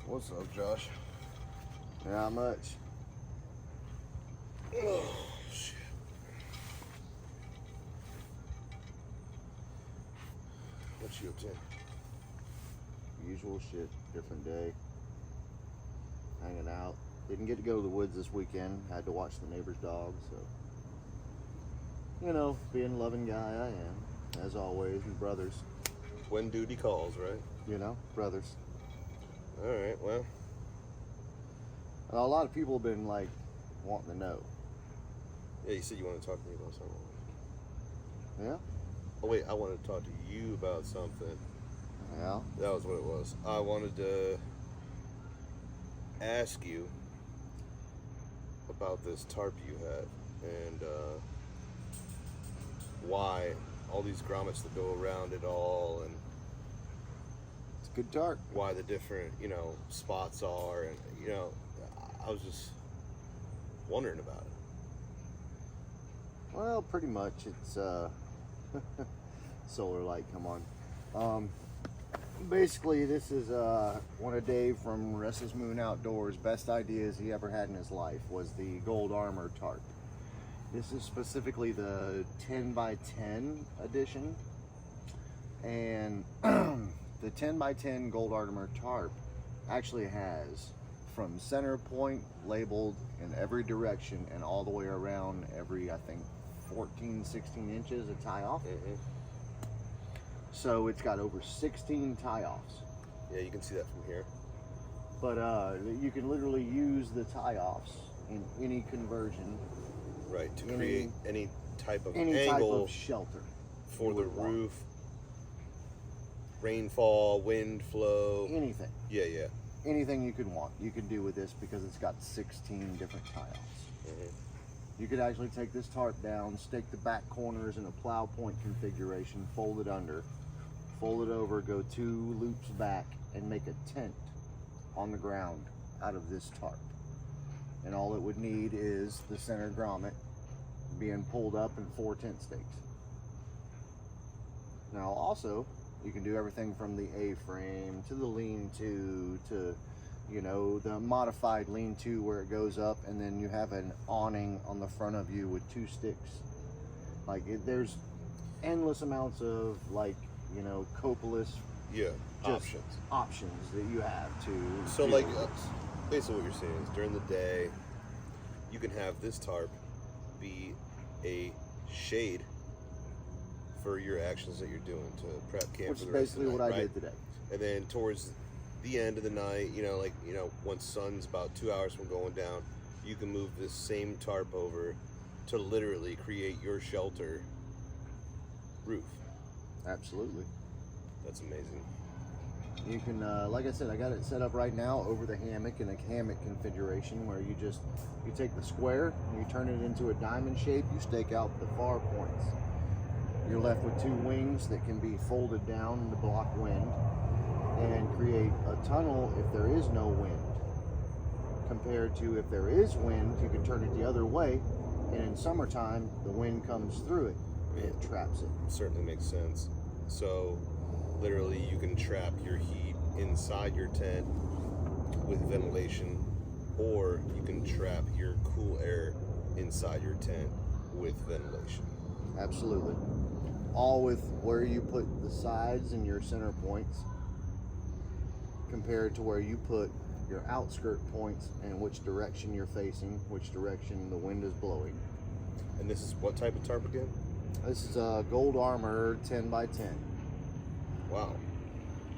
What's up, Josh? Not much. Oh, shit. What you up to? Usual shit, different day. Hanging out. Didn't get to go to the woods this weekend. Had to watch the neighbor's dog, so. You know, being a loving guy I am, as always, and brothers. When duty calls, right? You know, brothers. Alright, well. A lot of people have been, like, wanting to know. Yeah, you said you wanted to talk to me about something. Yeah? Oh, wait, I wanted to talk to you about something. Yeah? That was what it was. I wanted to ask you about this tarp you have and why all these grommets that go around it all and It's a good tarp. why the different, spots are. And, I was just wondering about it. Well, pretty much. It's, solar light, come on. Basically, this is one of Dave from Restless Moon Outdoors' best ideas he ever had in his life was the Gold Armor tarp. This is specifically the 10 by 10 edition, and the 10 by 10 Gold Armor tarp actually has from center point labeled in every direction and all the way around every, I think, 14, 16 inches of tie off. Mm-hmm. So it's got over 16 tie-offs. Yeah, you can see that from here. But you can literally use the tie-offs in any conversion. Right, to create any type of any angle type of shelter for the roof, rainfall, wind flow. Anything. Yeah. Anything you can want, you can do with this because it's got 16 different tie-offs. Mm-hmm. You could actually take this tarp down, stake the back corners in a plow point configuration, fold it under, fold it over, go 2 loops back, and make a tent on the ground out of this tarp. And all it would need is the center grommet being pulled up and 4 tent stakes. Now also, you can do everything from the A-frame to the lean-to to, the modified lean-to where it goes up and then you have an awning on the front of you with 2 sticks. There's endless amounts of copeless options that you have to. So basically what you're saying is during the day, you can have this tarp be a shade for your actions that you're doing to prep camp. Which for is the rest of basically the night, what I right? did today. And then towards the end of the night, once sun's about 2 hours from going down, you can move this same tarp over to literally create your shelter roof. Absolutely. That's amazing. You can, like I said, I got it set up right now over the hammock in a hammock configuration where you take the square and you turn it into a diamond shape, you stake out the far points. You're left with 2 wings that can be folded down to block wind and create a tunnel if there is no wind. Compared to if there is wind, you can turn it the other way, and in summertime, the wind comes through it and it traps it. Certainly makes sense. So literally you can trap your heat inside your tent with ventilation, or you can trap your cool air inside your tent with ventilation. Absolutely. All with where you put the sides and your center points compared to where you put your outskirt points and which direction you're facing, which direction the wind is blowing. And this is what type of tarp again? This is a Gold Armor 10 by 10. Wow.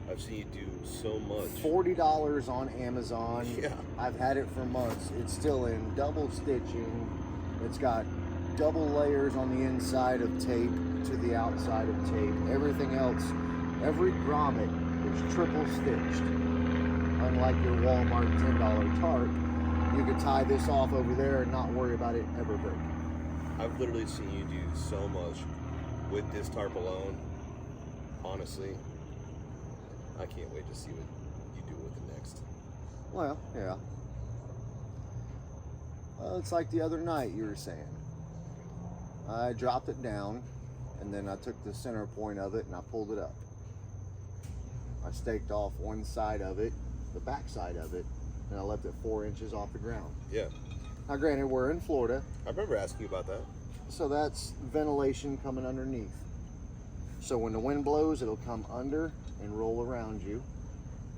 I've seen you do so much. $40 on Amazon. Yeah. I've had it for months. It's still in double stitching. It's got double layers on the inside of tape to the outside of tape. Everything else, every grommet is triple stitched. Unlike your Walmart $10 tarp, you could tie this off over there and not worry about it ever breaking. I've literally seen you do so much with this tarp alone. Honestly, I can't wait to see what you do with it next. Well, yeah. Well, it's like the other night you were saying. I dropped it down, and then I took the center point of it and I pulled it up. I staked off one side of it the backside of it, and I left it 4 inches off the ground. Yeah. Now, granted, we're in Florida, I remember asking you about that. so that's ventilation coming underneath. So when the wind blows, it'll come under and roll around you.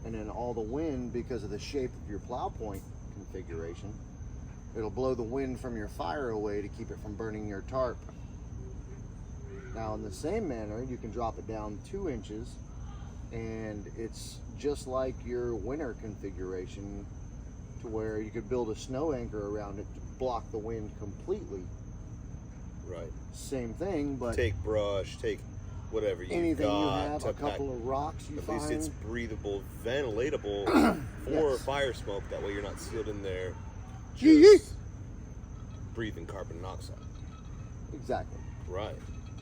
And then all the wind, because of the shape of your plow point configuration, it'll blow the wind from your fire away to keep it from burning your tarp. Now, in the same manner, you can drop it down 2 inches, and it's just like your winter configuration, to where you could build a snow anchor around it to block the wind completely. Right. Same thing, but Take brush, take whatever you anything got you have, to a couple of rocks you At find. least it's breathable, ventilatable for Yes. fire smoke. That way you're not sealed in there Yee just breathing carbon monoxide. Exactly. Right.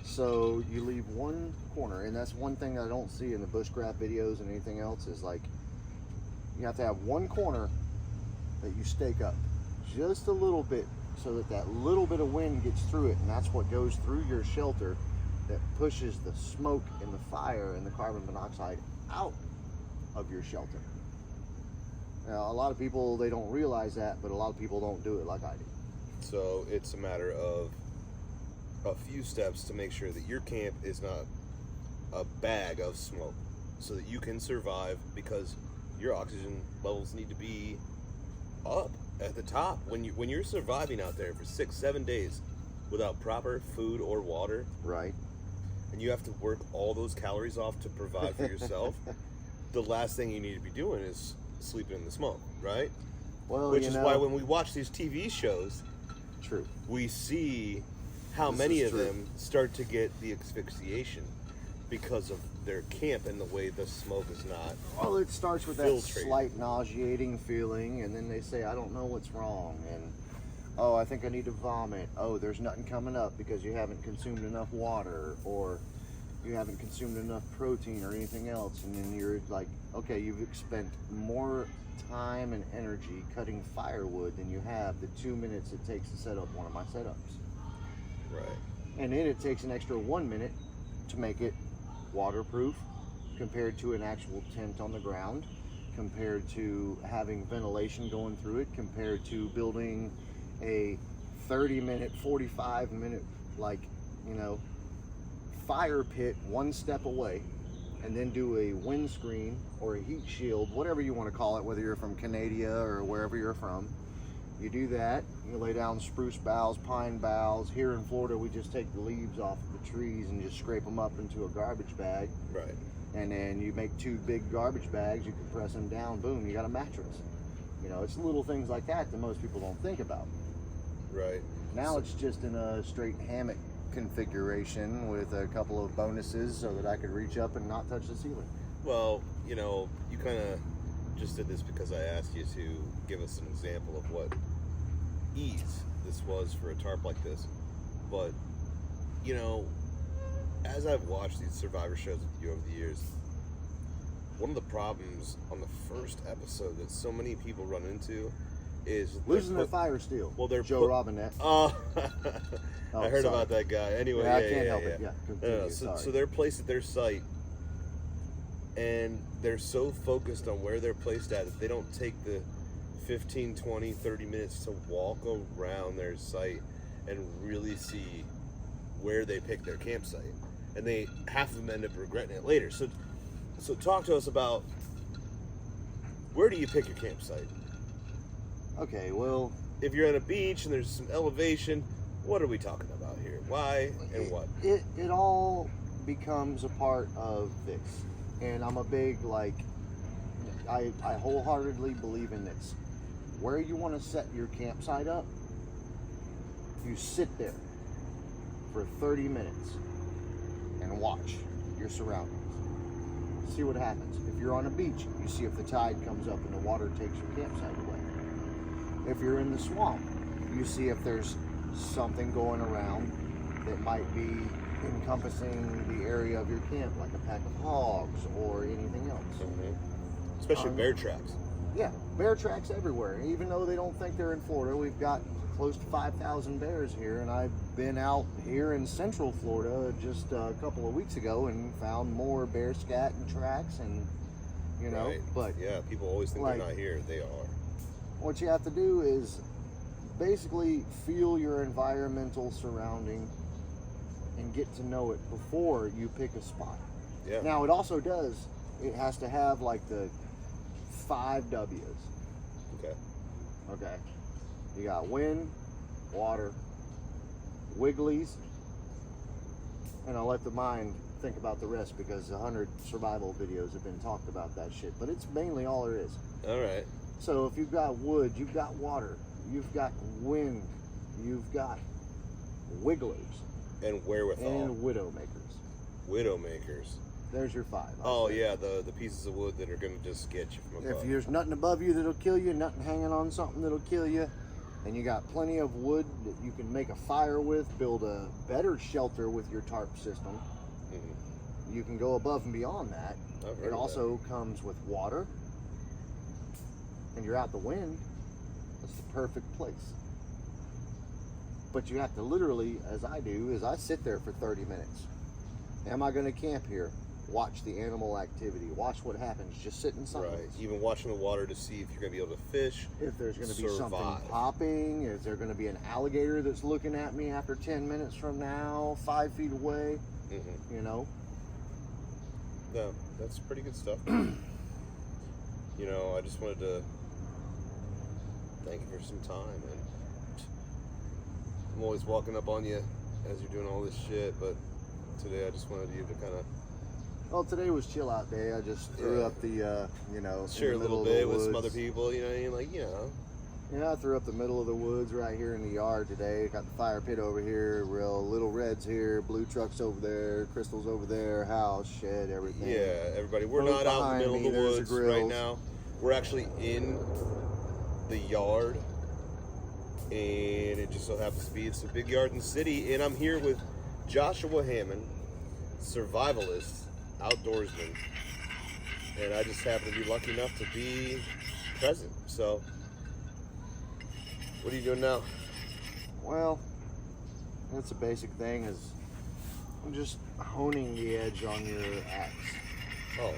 So you leave one corner, and that's one thing I don't see in the bushcraft videos and anything else, is like you have to have one corner that you stake up just a little bit, so that that little bit of wind gets through it, and that's what goes through your shelter that pushes the smoke and the fire and the carbon monoxide out of your shelter. Now, a lot of people, they don't realize that, but a lot of people don't do it like I do. So it's a matter of a few steps to make sure that your camp is not a bag of smoke, so that you can survive, because your oxygen levels need to be up at the top. When you're surviving out there for 6-7 days without proper food or water, Right. and you have to work all those calories off to provide for yourself, the last thing you need to be doing is sleeping in the smoke, right? Well, Which you is know, why when we watch these TV shows, true. we see how This many is of true. them start to get the asphyxiation because of their camp and the way the smoke is not. Well, it starts with that Filtrated. slight nauseating feeling, and then they say, I don't know what's wrong, and oh, I think I need to vomit. Oh, there's nothing coming up because you haven't consumed enough water, or you haven't consumed enough protein or anything else. And then you're like, okay, you've spent more time and energy cutting firewood than you have the 2 minutes it takes to set up one of my setups. Right. And then it takes an extra 1 minute to make it waterproof, compared to an actual tent on the ground, compared to having ventilation going through it, compared to building a 30-minute, 45-minute, like, fire pit one step away, and then do a windscreen or a heat shield, whatever you want to call it, whether you're from Canada or wherever you're from. You do that, you lay down spruce boughs, pine boughs. Here in Florida, we just take the leaves off of the trees and just scrape them up into a garbage bag. Right. And then you make 2 big garbage bags, you compress them down, boom, you got a mattress. It's little things like that most people don't think about. Right. Now it's just in a straight hammock configuration with a couple of bonuses so that I could reach up and not touch the ceiling. Well, you kind of just did this because I asked you to give us an example of what ease this was for a tarp like this. But, as I've watched these survivor shows with you over the years, one of the problems on the first episode that so many people run into is Losing their fire steel. Well, they're Joe put- Robinette. Oh, Oh, I heard sorry. about that guy. Anyway, Yeah, I can't help it. Yeah, continue. So Sorry. they're placed at their site, and they're so focused on where they're placed at that they don't take the 15, 20, 30 minutes to walk around their site and really see where they pick their campsite. And half of them end up regretting it later. So talk to us about, where do you pick your campsite? Okay, well, If you're on a beach and there's some elevation, what are we talking about here? Why and what? It all becomes a part of this. And I'm a big, I wholeheartedly believe in this. Where you want to set your campsite up, you sit there for 30 minutes and watch your surroundings. See what happens. If you're on a beach, you see if the tide comes up and the water takes your campsite away. If you're in the swamp, you see if there's something going around that might be encompassing the area of your camp, like a pack of hogs or anything else. Especially bear tracks. Yeah, bear tracks everywhere. Even though they don't think they're in Florida, we've got close to 5,000 bears here, and I've been out here in central Florida just a couple of weeks ago and found more bear scat and tracks, and you know. Right. But yeah, people always think like, they're not here. They are. what you have to do is basically feel your environmental surrounding and get to know it before you pick a spot. Yeah. Now it also does, it has to have like the 5 W's. Okay. Okay. You got wind, water, wigglies, and I'll let the mind think about the rest because 100 survival videos have been talked about that shit, but it's mainly all there is. All right. So if you've got wood, you've got water, you've got wind, you've got wigglers, And wherewithal. and widowmakers. Widowmakers. There's your 5. Oh yeah, the pieces of wood that are gonna just get you from above. If there's nothing above you that'll kill you, nothing hanging on something that'll kill you, and you got plenty of wood that you can make a fire with, build a better shelter with your tarp system, you can go above and beyond that. I've heard It of also comes with water, and you're out the wind. That's the perfect place. But you have to literally, as I do, is I sit there for 30 minutes. Am I going to camp here? Watch the animal activity. Watch what happens. Just sit in that. silence. Right. Even watching the water to see if you're gonna be able to fish. If there's going to be something Survive. popping, is there going to be an alligator that's looking at me after 10 minutes from now, 5 feet away? You know? No, that's pretty good stuff. You know, I just wanted to thank you for some time, and I'm always walking up on you as you're doing all this shit, but today I just wanted you to kind of Well, today was chill out day. I just threw Yeah. up the, you know, share in a the little middle of the bit with some woods. other people, you know what I mean? Like, you know. Yeah, I threw up the middle of the woods right here in the yard today. Got the fire pit over here, real little reds here, blue trucks over there, crystals over there, house, shed, everything. Yeah, everybody, we're Boat not out in the behind middle me, of the there's the woods right grills. now. We're actually in the yard, and it just so happens to be it's a big yard in the city, and I'm here with Joshua Hammond, survivalist, outdoorsman, and I just happen to be lucky enough to be present. So, what are you doing now? Well, that's a basic thing is I'm just honing the edge on your axe. Oh,